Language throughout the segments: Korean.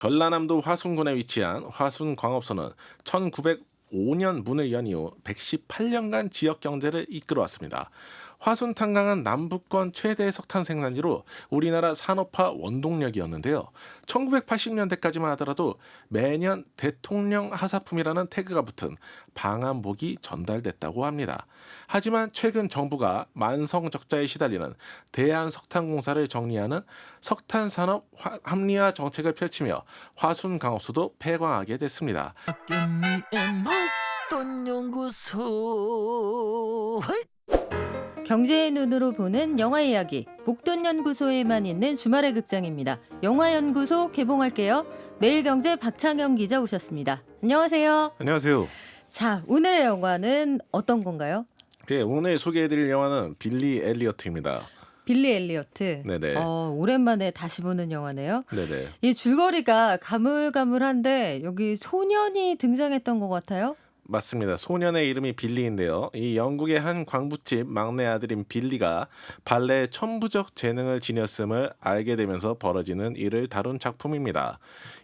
전라남도 화순군에 위치한 화순광업소는 1905년 문을 연 이후 118년간 지역 경제를 이끌어왔습니다. 화순 탄광은 남부권 최대 석탄 생산지로 우리나라 산업화 원동력이었는데요. 1980년대까지만 하더라도 매년 대통령 하사품이라는 태그가 붙은 방한복이 전달됐다고 합니다. 하지만 최근 정부가 만성 적자에 시달리는 대한석탄공사를 정리하는 석탄산업 합리화 정책을 펼치며 화순광업소도 폐광하게 됐습니다. 박경리의 목돈 연구소. 경제의 눈으로 보는 영화 이야기 목돈연구소에만 있는 주말의 극장입니다. 영화연구소 개봉할게요. 매일경제 박창영 기자 오셨습니다. 안녕하세요. 안녕하세요. 자, 오늘의 영화는 어떤 건가요? 네, 오늘 소개해드릴 영화는 빌리 엘리어트입니다. 빌리 엘리어트. 네네. 오랜만에 다시 보는 영화네요. 네네. 이 줄거리가 가물가물한데 여기 소년이 등장했던 것 같아요. 맞습니다. 소년의 이름이 빌리인데요. 이 영국의 한 광부집 막내 아들인 빌리가 발레에 천부적 재능을 지녔음을 알게 되면서 벌어지는 일을 다룬 작품입니다.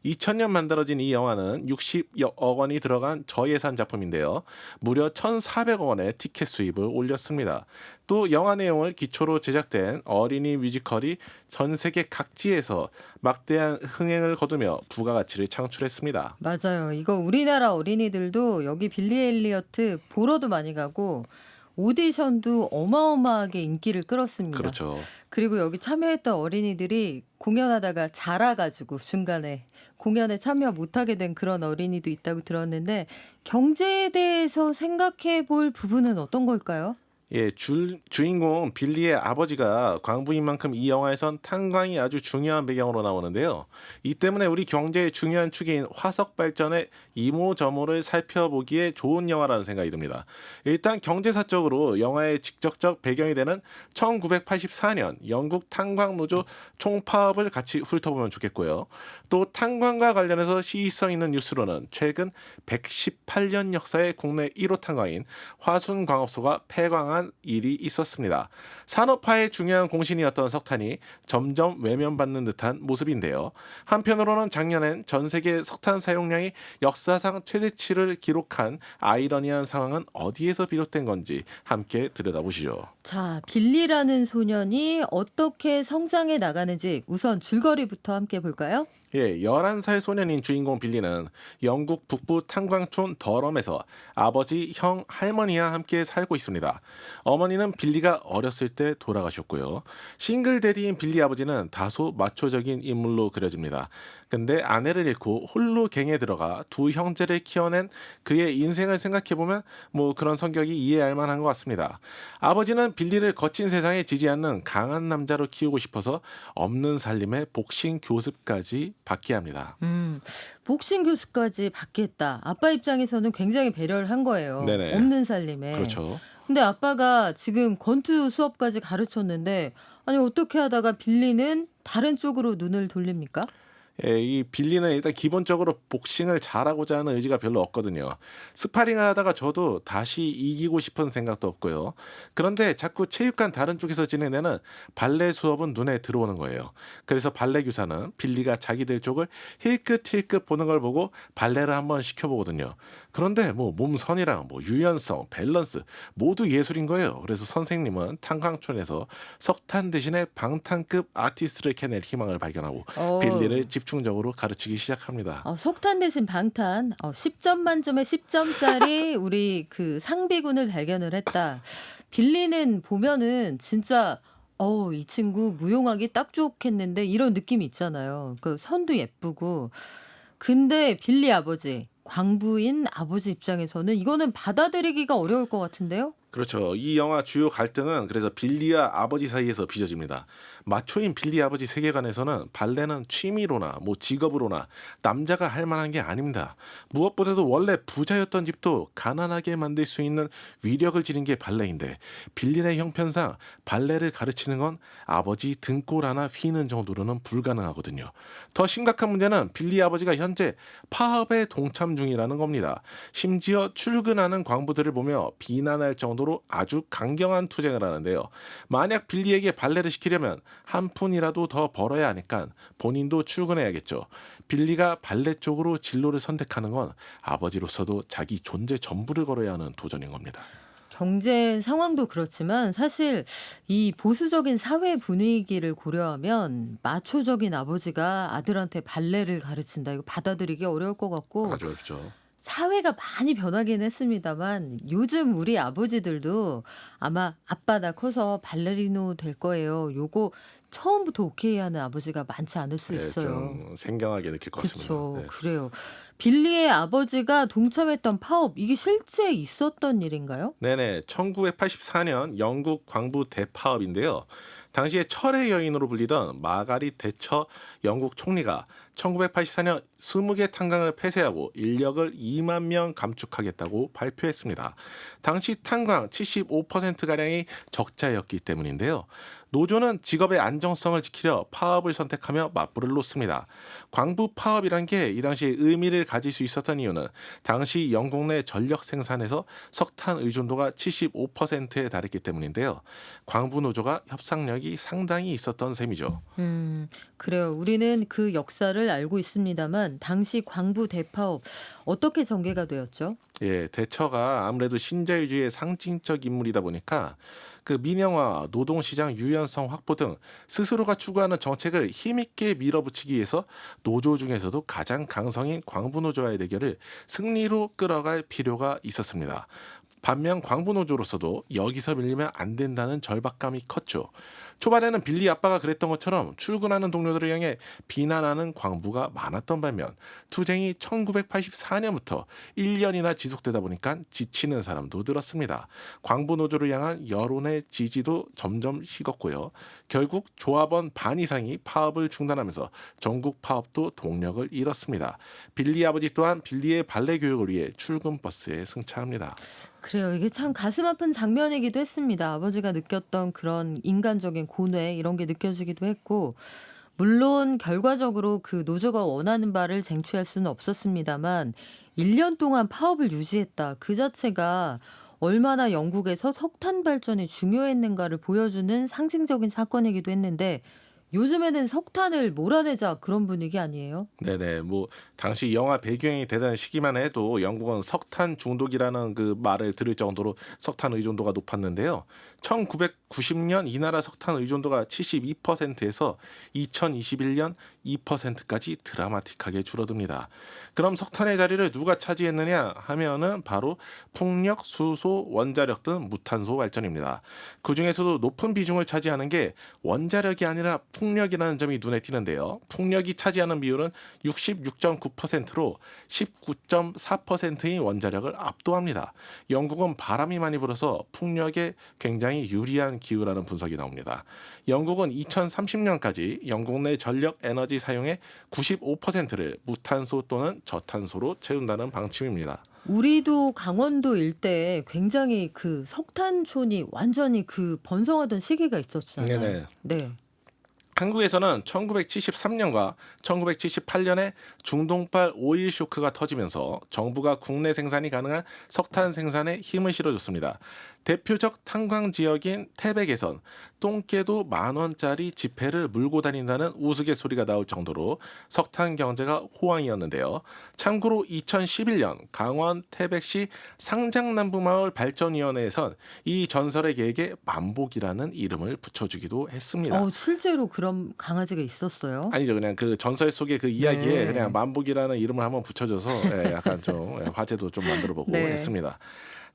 2000년 만들어진 이 영화는 60억 원이 들어간 저예산 작품인데요. 무려 1,400억 원의 티켓 수입을 올렸습니다. 또 영화 내용을 기초로 제작된 어린이 뮤지컬이 전 세계 각지에서 막대한 흥행을 거두며 부가가치를 창출했습니다. 맞아요. 이거 우리나라 어린이들도 여기 빌리 엘리어트 보러도 많이 가고 오디션도 어마어마하게 인기를 끌었습니다. 그렇죠. 그리고 여기 참여했던 어린이들이 공연하다가 자라가지고 중간에 공연에 참여 못하게 된 그런 어린이도 있다고 들었는데 경제에 대해서 생각해 볼 부분은 어떤 걸까요? 예, 주인공 빌리의 아버지가 광부인 만큼 이 영화에선 탄광이 아주 중요한 배경으로 나오는데요. 이 때문에 우리 경제의 중요한 축인 화석 발전의 이모저모를 살펴보기에 좋은 영화라는 생각이 듭니다. 일단 경제사적으로 영화의 직접적 배경이 되는 1984년 영국 탄광노조 총파업을 같이 훑어보면 좋겠고요. 또 탄광과 관련해서 시의성 있는 뉴스로는 최근 118년 역사의 국내 1호 탄광인 화순광업소가 폐광한 일이 있었습니다. 산업화의 중요한 공신이었던 석탄이 점점 외면받는 듯한 모습인데요. 한편으로는 작년엔 전 세계 석탄 사용량이 역사상 최대치를 기록한 아이러니한 상황은 어디에서 비롯된 건지 함께 들여다보시죠. 자, 빌리라는 소년이 어떻게 성장해 나가는지 우선 줄거리부터 함께 볼까요? 예, 11살 소년인 주인공 빌리는 영국 북부 탄광촌 더럼에서 아버지, 형, 할머니와 함께 살고 있습니다. 어머니는 빌리가 어렸을 때 돌아가셨고요. 싱글 데디인 빌리 아버지는 다소 마초적인 인물로 그려집니다. 근데 아내를 잃고 홀로 갱에 들어가 두 형제를 키워낸 그의 인생을 생각해보면 뭐 그런 성격이 이해할 만한 것 같습니다. 아버지는 빌리를 거친 세상에 지지 않는 강한 남자로 키우고 싶어서 없는 살림에 복싱 교습까지 받게 합니다. 복싱 교수까지 받겠다. 아빠 입장에서는 굉장히 배려를 한 거예요. 네네. 없는 살림에. 그렇죠. 근데 아빠가 지금 권투 수업까지 가르쳤는데 아니 어떻게 하다가 빌리는 다른 쪽으로 눈을 돌립니까? 예, 이 빌리는 일단 기본적으로 복싱을 잘하고자 하는 의지가 별로 없거든요. 스파링을 하다가 저도 다시 이기고 싶은 생각도 없고요. 그런데 자꾸 체육관 다른 쪽에서 진행되는 발레 수업은 눈에 들어오는 거예요. 그래서 발레 교사는 빌리가 자기들 쪽을 힐끗힐끗 보는 걸 보고 발레를 한번 시켜보거든요. 그런데 뭐 몸선이랑 뭐 유연성, 밸런스 모두 예술인 거예요. 그래서 선생님은 탄광촌에서 석탄 대신에 방탄급 아티스트를 캐낼 희망을 발견하고 빌리를 집중적으로 가르치기 시작합니다. 석탄 대신 방탄. 10점 만점에 10점짜리 우리 그 상비군을 발견을 했다. 빌리는 보면은 진짜 이 친구 무용하기 딱 좋겠는데 이런 느낌이 있잖아요. 그 선도 예쁘고. 근데 빌리 아버지, 광부인 아버지 입장에서는 이거는 받아들이기가 어려울 것 같은데요? 그렇죠. 이 영화 주요 갈등은 그래서 빌리와 아버지 사이에서 빚어집니다. 마초인 빌리 아버지 세계관에서는 발레는 취미로나 뭐 직업으로나 남자가 할 만한 게 아닙니다. 무엇보다도 원래 부자였던 집도 가난하게 만들 수 있는 위력을 지닌 게 발레인데 빌리의 형편상 발레를 가르치는 건 아버지 등골 하나 휘는 정도로는 불가능하거든요. 더 심각한 문제는 빌리 아버지가 현재 파업에 동참 중이라는 겁니다. 심지어 출근하는 광부들을 보며 비난할 정도 정도로 아주 강경한 투쟁을 하는데요. 만약 빌리에게 발레를 시키려면 한 푼이라도 더 벌어야 하니까 본인도 출근해야겠죠. 빌리가 발레 쪽으로 진로를 선택하는 건 아버지로서도 자기 존재 전부를 걸어야 하는 도전인 겁니다. 경제 상황도 그렇지만 사실 이 보수적인 사회 분위기를 고려하면 마초적인 아버지가 아들한테 발레를 가르친다. 이거 받아들이기 어려울 것 같고 아주 어렵죠. 사회가 많이 변하긴 했습니다만 요즘 우리 아버지들도 아마 아빠 나 커서 발레리노 될 거예요. 요거 처음부터 오케이 하는 아버지가 많지 않을 수 네, 있어요. 좀 생경하게 느낄 것 같습니다. 그렇죠. 네. 그래요. 빌리의 아버지가 동참했던 파업 이게 실제 있었던 일인가요? 네네, 1984년 영국 광부 대파업인데요. 당시에 철의 여인으로 불리던 마가릿 대처 영국 총리가 1984년 20개 탄광을 폐쇄하고 인력을 2만 명 감축하겠다고 발표했습니다. 당시 탄광 75%가량이 적자였기 때문인데요. 노조는 직업의 안정성을 지키려 파업을 선택하며 맞불을 놓습니다. 광부 파업이란 게 이 당시에 의미를 가질 수 있었던 이유는 당시 영국 내 전력 생산에서 석탄 의존도가 75%에 달했기 때문인데요. 광부 노조가 협상력이 상당히 있었던 셈이죠. 그래요. 우리는 그 역사를 알고 있습니다만 당시 광부 대파업 어떻게 전개가 되었죠? 예, 대처가 아무래도 신자유주의의 상징적 인물이다 보니까 그 민영화, 노동시장 유연성 확보 등 스스로가 추구하는 정책을 힘있게 밀어붙이기 위해서 노조 중에서도 가장 강성인 광부노조와의 대결을 승리로 끌어갈 필요가 있었습니다. 반면 광부노조로서도 여기서 밀리면 안 된다는 절박감이 컸죠. 초반에는 빌리 아빠가 그랬던 것처럼 출근하는 동료들을 향해 비난하는 광부가 많았던 반면 투쟁이 1984년부터 1년이나 지속되다 보니까 지치는 사람도 늘었습니다. 광부노조를 향한 여론의 지지도 점점 식었고요. 결국 조합원 반 이상이 파업을 중단하면서 전국 파업도 동력을 잃었습니다. 빌리 아버지 또한 빌리의 발레 교육을 위해 출근 버스에 승차합니다. 그래요. 이게 참 가슴 아픈 장면이기도 했습니다. 아버지가 느꼈던 그런 인간적인 고뇌 이런 게 느껴지기도 했고 물론 결과적으로 그 노조가 원하는 바를 쟁취할 수는 없었습니다만 1년 동안 파업을 유지했다. 그 자체가 얼마나 영국에서 석탄 발전이 중요했는가를 보여주는 상징적인 사건이기도 했는데 요즘에는 석탄을 몰아내자 그런 분위기 아니에요? 네네, 뭐 당시 영화 배경이 되던 시기만 해도 영국은 석탄 중독이라는 그 말을 들을 정도로 석탄 의존도가 높았는데요. 1990년 이 나라 석탄 의존도가 72%에서 2021년 2%까지 드라마틱하게 줄어듭니다. 그럼 석탄의 자리를 누가 차지했느냐 하면은 바로 풍력, 수소, 원자력 등 무탄소 발전입니다. 그 중에서도 높은 비중을 차지하는 게 원자력이 아니라 풍력이라는 점이 눈에 띄는데요. 풍력이 차지하는 비율은 66.9%로 19.4%인 원자력을 압도합니다. 영국은 바람이 많이 불어서 풍력에 굉장히 유리한 기후라는 분석이 나옵니다. 영국은 2030년까지 영국 내 전력 에너지 사용의 95%를 무탄소 또는 저탄소로 채운다는 방침입니다. 우리도 강원도 일대에 굉장히 그 석탄촌이 완전히 그 번성하던 시기가 있었잖아요. 네네. 네. 한국에서는 1973년과 1978년에 중동발 오일 쇼크가 터지면서 정부가 국내 생산이 가능한 석탄 생산에 힘을 실어줬습니다. 대표적 탄광 지역인 태백에선 똥개도 10,000원짜리 지폐를 물고 다닌다는 우스갯소리가 나올 정도로 석탄 경제가 호황이었는데요. 참고로 2011년 강원 태백시 상장남부마을 발전위원회에선 이 전설의 개에게 만복이라는 이름을 붙여주기도 했습니다. 실제로 그런 강아지가 있었어요? 아니죠. 그냥 그 전설 속의 그 이야기에 네. 그냥 만복이라는 이름을 한번 붙여줘서 약간 좀 화제도 좀 만들어보고 네. 했습니다.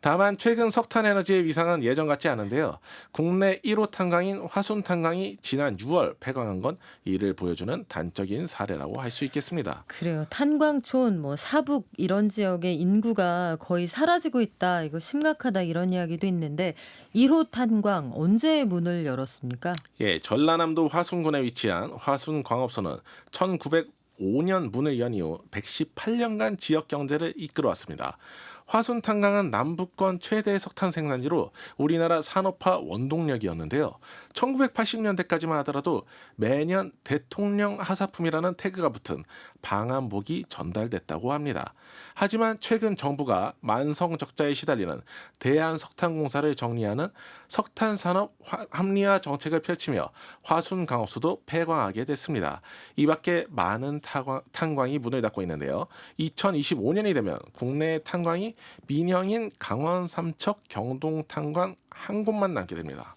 다만 최근 석탄 에너지의 위상은 예전 같지 않은데요. 국내 1호 탄광인 화순 탄광이 지난 6월 폐광한 건 이를 보여주는 단적인 사례라고 할 수 있겠습니다. 그래요. 탄광촌, 뭐 사북 이런 지역의 인구가 거의 사라지고 있다. 이거 심각하다 이런 이야기도 있는데 1호 탄광 언제 문을 열었습니까? 예, 전라남도 화순군에 위치한 화순광업소는 1905년 문을 연 이후 118년간 지역 경제를 이끌어왔습니다. 화순 탄광은 남부권 최대 석탄 생산지로 우리나라 산업화 원동력이었는데요. 1980년대까지만 하더라도 매년 대통령 하사품이라는 태그가 붙은 방한복이 전달됐다고 합니다. 하지만 최근 정부가 만성적자에 시달리는 대한석탄공사를 정리하는 석탄산업 합리화 정책을 펼치며 화순 강업소도 폐광하게 됐습니다. 이 밖에 많은 탄광이 문을 닫고 있는데요. 2025년이 되면 국내 탄광이 민영인 강원 삼척 경동 탄광 한 곳만 남게 됩니다.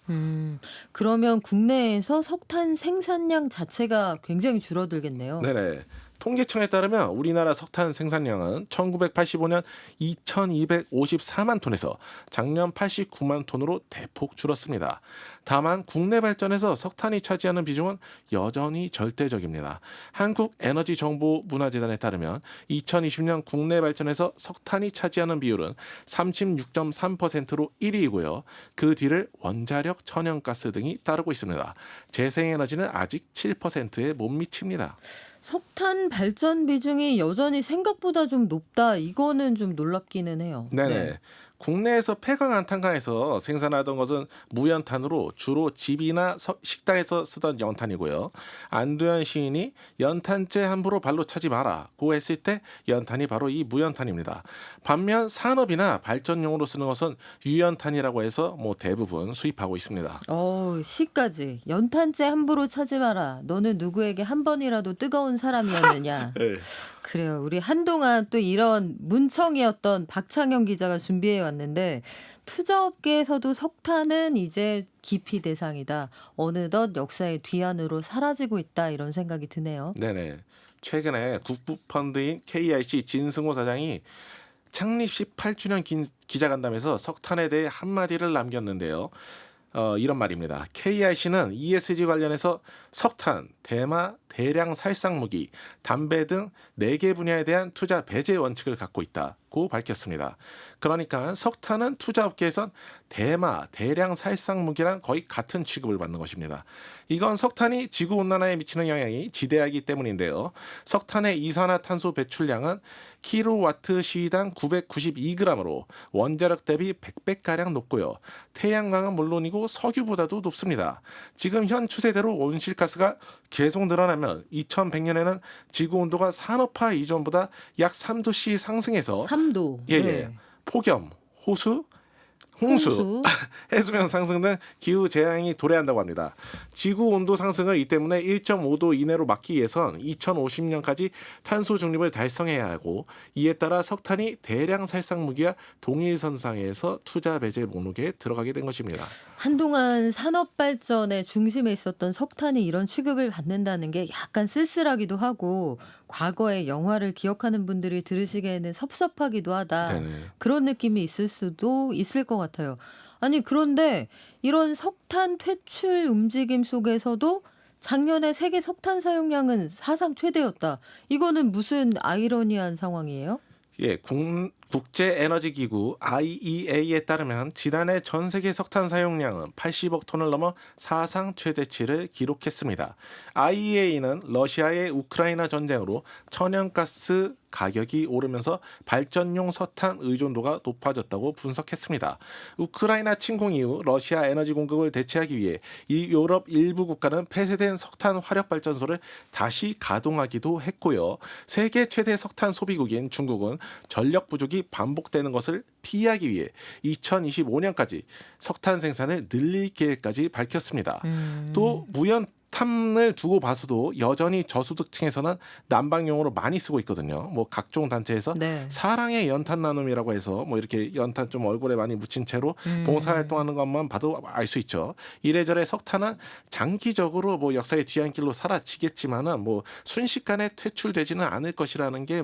그러면 국내에서 석탄 생산량 자체가 굉장히 줄어들겠네요. 네네. 통계청에 따르면 우리나라 석탄 생산량은 1985년 2254만 톤에서 작년 89만 톤으로 대폭 줄었습니다. 다만 국내 발전에서 석탄이 차지하는 비중은 여전히 절대적입니다. 한국에너지정보문화재단에 따르면 2020년 국내 발전에서 석탄이 차지하는 비율은 36.3%로 1위이고요. 그 뒤를 원자력, 천연가스 등이 따르고 있습니다. 재생에너지는 아직 7%에 못 미칩니다. 석탄 발전 비중이 여전히 생각보다 좀 높다. 이거는 좀 놀랍기는 해요. 네네. 국내에서 폐광한 탄광에서 생산하던 것은 무연탄으로 주로 집이나 식당에서 쓰던 연탄이고요. 안도현 시인이 연탄재 함부로 발로 차지 마라고 했을 때 연탄이 바로 이 무연탄입니다. 반면 산업이나 발전용으로 쓰는 것은 유연탄이라고 해서 대부분 수입하고 있습니다. 시까지 연탄재 함부로 차지 마라. 너는 누구에게 한 번이라도 뜨거운 사람이었느냐. 네. 그래요. 우리 한동안 또 이런 문청이었던 박창현 기자가 준비해 왔는데 투자업계에서도 석탄은 이제 기피 대상이다. 어느덧 역사의 뒤안으로 사라지고 있다. 이런 생각이 드네요. 네네. 최근에 국부펀드인 KIC 진승호 사장이 창립 18주년 기자간담회에서 석탄에 대해 한마디를 남겼는데요. 이런 말입니다. KIC는 ESG 관련해서 석탄, 대마, 대량 살상 무기, 담배 등 4개 분야에 대한 투자 배제 원칙을 갖고 있다고 밝혔습니다. 그러니까 석탄은 투자업계에선 대마, 대량 살상 무기랑 거의 같은 취급을 받는 것입니다. 이건 석탄이 지구온난화에 미치는 영향이 지대하기 때문인데요. 석탄의 이산화탄소 배출량은 킬로와트 시당 992g으로 원자력 대비 100배가량 높고요. 태양광은 물론이고 석유보다도 높습니다. 지금 현 추세대로 온실가스가 계속 늘어나면 2100년에는 지구 온도가 산업화 이전보다 약 3도씨 상승해서 3도. 예. 폭염, 홍수, 해수면 상승 등 기후 재앙이 도래한다고 합니다. 지구 온도 상승을 이 때문에 1.5도 이내로 막기 위해선 2050년까지 탄소 중립을 달성해야 하고 이에 따라 석탄이 대량 살상 무기와 동일선상에서 투자 배제 목록에 들어가게 된 것입니다. 한동안 산업 발전의 중심에 있었던 석탄이 이런 취급을 받는다는 게 약간 쓸쓸하기도 하고 과거의 영화를 기억하는 분들이 들으시기에는 섭섭하기도 하다. 네네. 그런 느낌이 있을 수도 있을 것 같아요. 아니 그런데 이런 석탄 퇴출 움직임 속에서도 작년에 세계 석탄 사용량은 사상 최대였다. 이거는 무슨 아이러니한 상황이에요? 예, 국제에너지기구 IEA에 따르면 지난해 전 세계 석탄 사용량은 80억 톤을 넘어 사상 최대치를 기록했습니다. IEA는 러시아의 우크라이나 전쟁으로 천연가스 가격이 오르면서 발전용 석탄 의존도가 높아졌다고 분석했습니다. 우크라이나 침공 이후 러시아 에너지 공급을 대체하기 위해 이 유럽 일부 국가는 폐쇄된 석탄 화력 발전소를 다시 가동하기도 했고요. 세계 최대 석탄 소비국인 중국은 전력 부족이 반복되는 것을 피하기 위해 2025년까지 석탄 생산을 늘릴 계획까지 밝혔습니다. 또 무연탄을 두고 봐서도 여전히 저소득층에서는 난방용으로 많이 쓰고 있거든요. 각종 단체에서 네. 사랑의 연탄 나눔이라고 해서 이렇게 연탄 좀 얼굴에 많이 묻힌 채로 봉사활동하는 것만 봐도 알 수 있죠. 이래저래 석탄은 장기적으로 역사의 뒤안길로 사라지겠지만은 순식간에 퇴출되지는 않을 것이라는 게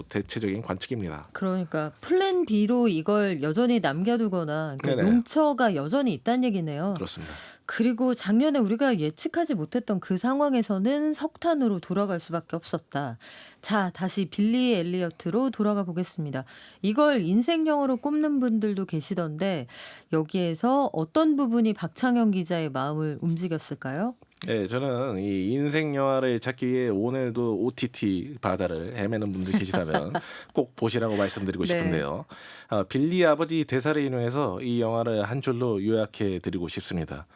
대체적인 관측입니다. 그러니까 플랜 B로 이걸 여전히 남겨두거나 네네. 용처가 여전히 있다는 얘기네요. 그렇습니다. 그리고 작년에 우리가 예측하지 못했던 그 상황에서는 석탄으로 돌아갈 수밖에 없었다. 자, 다시 빌리 엘리어트로 돌아가 보겠습니다. 이걸 인생 영어로 꼽는 분들도 계시던데 여기에서 어떤 부분이 박창현 기자의 마음을 움직였을까요? 네, 저는 이 인생 영화를 찾기 위해 오늘도 OTT 바다를 헤매는 분들 계시다면 꼭 보시라고 말씀드리고 네. 싶은데요. 빌리 아버지 대사를 인용해서 이 영화를 한 줄로 요약해 드리고 싶습니다.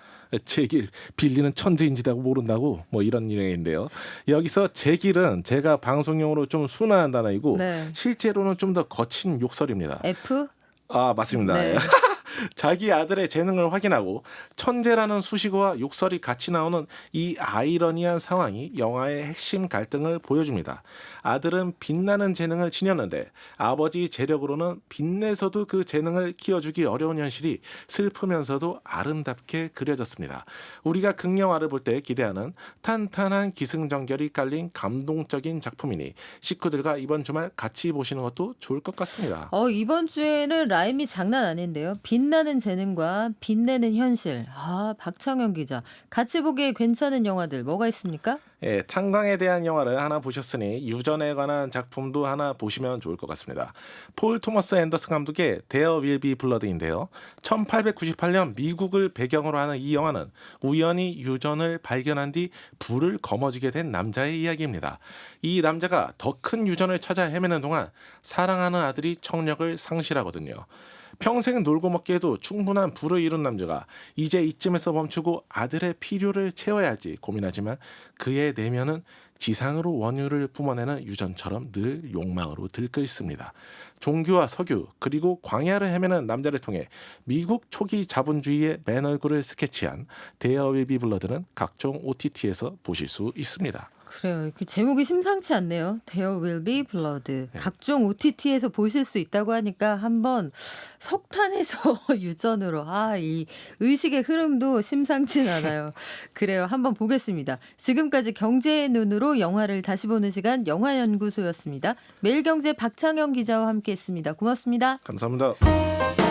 제길 빌리는 천재인지도 모른다고 뭐 이런 내용인데요. 여기서 제길은 제가 방송용으로 좀 순화한 단어이고 네. 실제로는 좀 더 거친 욕설입니다. F? 맞습니다. 네. 자기 아들의 재능을 확인하고 천재라는 수식어와 욕설이 같이 나오는 이 아이러니한 상황이 영화의 핵심 갈등을 보여줍니다. 아들은 빛나는 재능을 지녔는데 아버지 재력으로는 빛내서도 그 재능을 키워주기 어려운 현실이 슬프면서도 아름답게 그려졌습니다. 우리가 극영화를 볼 때 기대하는 탄탄한 기승전결이 깔린 감동적인 작품이니 식구들과 이번 주말 같이 보시는 것도 좋을 것 같습니다. 이번 주에는 라임이 장난 아닌데요. 빛나는 재능과 빛내는 현실. 박창현 기자. 같이 보기에 괜찮은 영화들 뭐가 있습니까? 예, 탄광에 대한 영화를 하나 보셨으니 유전에 관한 작품도 하나 보시면 좋을 것 같습니다. 폴 토머스 앤더슨 감독의 There Will Be Blood인데요. 1898년 미국을 배경으로 하는 이 영화는 우연히 유전을 발견한 뒤 불을 거머쥐게 된 남자의 이야기입니다. 이 남자가 더 큰 유전을 찾아 헤매는 동안 사랑하는 아들이 청력을 상실하거든요. 평생 놀고 먹기에도 충분한 부를 이룬 남자가 이제 이쯤에서 멈추고 아들의 필요를 채워야 할지 고민하지만 그의 내면은 지상으로 원유를 뿜어내는 유전처럼 늘 욕망으로 들끓 있습니다. 종교와 석유 그리고 광야를 헤매는 남자를 통해 미국 초기 자본주의의 맨 얼굴을 스케치한 There Will Be Blood는 각종 OTT에서 보실 수 있습니다. 그래요. 그 제목이 심상치 않네요. There Will Be Blood. 각종 OTT에서 보실 수 있다고 하니까 한번 석탄에서 유전으로 이 의식의 흐름도 심상치 않아요. 그래요. 한번 보겠습니다. 지금까지 경제의 눈으로 영화를 다시 보는 시간 영화연구소였습니다. 매일경제 박창영 기자와 함께했습니다. 고맙습니다. 감사합니다.